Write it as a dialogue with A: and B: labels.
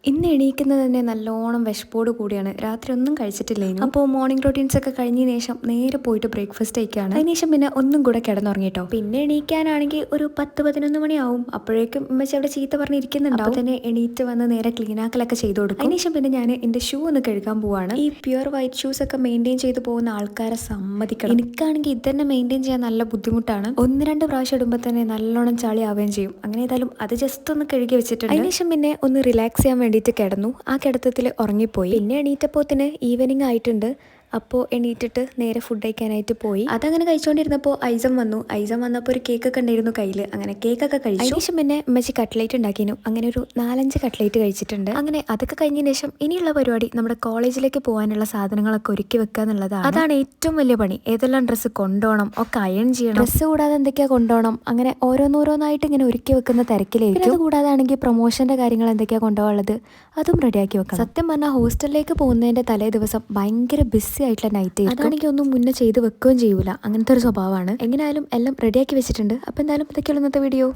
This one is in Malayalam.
A: ഇന്ന് എണീക്കുന്നത് തന്നെ നല്ലോണം വിശപ്പോട് കൂടിയാണ്. രാത്രി ഒന്നും കഴിച്ചിട്ടില്ലായിരുന്നു. അപ്പോൾ മോർണിംഗ് റൊട്ടീൻസ് ഒക്കെ കഴിഞ്ഞതിന് ശേഷം നേരെ പോയിട്ട് ബ്രേക്ക്ഫാസ്റ്റ് കഴിക്കുകയാണ്. അതിനുശേഷം പിന്നെ ഒന്നും കൂടെ കിടന്നുറങ്ങിട്ടോ. പിന്നെ എണീക്കാനാണെങ്കിൽ ഒരു 10-11 മണിയാവും. അപ്പോഴേക്കും ഉമ്മച്ചി അവിടെ ചീത്ത പറഞ്ഞിരിക്കുന്നുണ്ടാവും. അപ്പോൾ തന്നെ എണീറ്റ് വന്ന് നേരെ ക്ലീനാക്കലൊക്കെ ചെയ്ത് കൊടുക്കും. അതിനുശേഷം പിന്നെ ഞാൻ എൻ്റെ ഷൂ ഒന്ന് കഴുകാൻ പോവാണ്. ഈ പ്യുവർ വൈറ്റ് ഷൂസ് ഒക്കെ മെയിൻറ്റെയിൻ ചെയ്ത് പോകുന്ന ആൾക്കാരെ സമ്മതിക്കണം. എനിക്കാണെങ്കിൽ ഇത് തന്നെ മെയിൻറ്റെയിൻ ചെയ്യാൻ നല്ല ബുദ്ധിമുട്ടാണ്. 1-2 പ്രാവശ്യം ഇടുമ്പോൾ തന്നെ നല്ലോണം ചളി ആവുകയും ചെയ്യും. അങ്ങനെ ഏതായാലും അത് ജസ്റ്റ് ഒന്ന് കഴുകി വെച്ചിട്ടുണ്ട്. അതിനുശേഷം പിന്നെ ഒന്ന് റിലാക്സ് ചെയ്യാൻ വേണ്ടിയിട്ട് കിടന്നു. ആ കിടത്തത്തിൽ ഉറങ്ങിപ്പോയി. പിന്നെ എണീറ്റപ്പോൾ തന്നെ ഈവനിങ് ആയിട്ടുണ്ട്. അപ്പോൾ എണീറ്റിട്ട് നേരെ ഫുഡ് കഴിക്കാനായിട്ട് പോയി. അതങ്ങനെ കഴിച്ചുകൊണ്ടിരുന്നപ്പോൾ ഐസം വന്നപ്പോൾ ഒരു കേക്കൊക്കെ ഉണ്ടായിരുന്നു കയ്യിൽ. അങ്ങനെ കേക്കൊക്കെ കഴിച്ചു. അതിനുശേഷം പിന്നെ ഉമ്മച്ചി കട്ട്ലേറ്റ് ഉണ്ടാക്കിയിരുന്നു. അങ്ങനെ ഒരു 4-5 കട്ട്ലേറ്റ് കഴിച്ചിട്ടുണ്ട്. അങ്ങനെ അതൊക്കെ കഴിഞ്ഞതിന് ശേഷം ഇനിയുള്ള പരിപാടി നമ്മുടെ കോളേജിലേക്ക് പോകാനുള്ള സാധനങ്ങളൊക്കെ ഒരുക്കി വെക്കുക എന്നുള്ളതാണ്. അതാണ് ഏറ്റവും വലിയ പണി. ഏതെല്ലാം ഡ്രസ്സ് കൊണ്ടുപോകണം, ഒക്കെ അയൺ ചെയ്യണം, ഡ്രസ്സ് കൂടാതെ എന്തൊക്കെയാ കൊണ്ടുപോകണം, അങ്ങനെ ഓരോന്നോരോന്നായിട്ട് ഇങ്ങനെ ഒരുക്കി വെക്കുന്ന തിരക്കിലായിരിക്കും. അത് കൂടാതെ ആണെങ്കിൽ പ്രൊമോഷന്റെ കാര്യങ്ങൾ എന്തൊക്കെയാ കൊണ്ടുപോകാനുള്ളത് അതും റെഡിയാക്കി വെക്കണം. സത്യം പറഞ്ഞാൽ ഹോസ്റ്റലിലേക്ക് പോകുന്നതിന്റെ തലേ ദിവസം ഭയങ്കര ബിസി ആയിട്ടുള്ള നൈറ്റ് ആയിരിക്കും. അതാണെങ്കിൽ ഒന്നും മുന്നേ ചെയ്ത് വെക്കുകയും ചെയ്യൂല. അങ്ങനത്തെ ഒരു സ്വഭാവമാണ്. എങ്ങനെയായാലും എല്ലാം റെഡിയാക്കി വെച്ചിട്ടുണ്ട്. അപ്പോൾ എന്തായാലും ഇതൊക്കെയുള്ള ഇന്നത്തെ വീഡിയോ.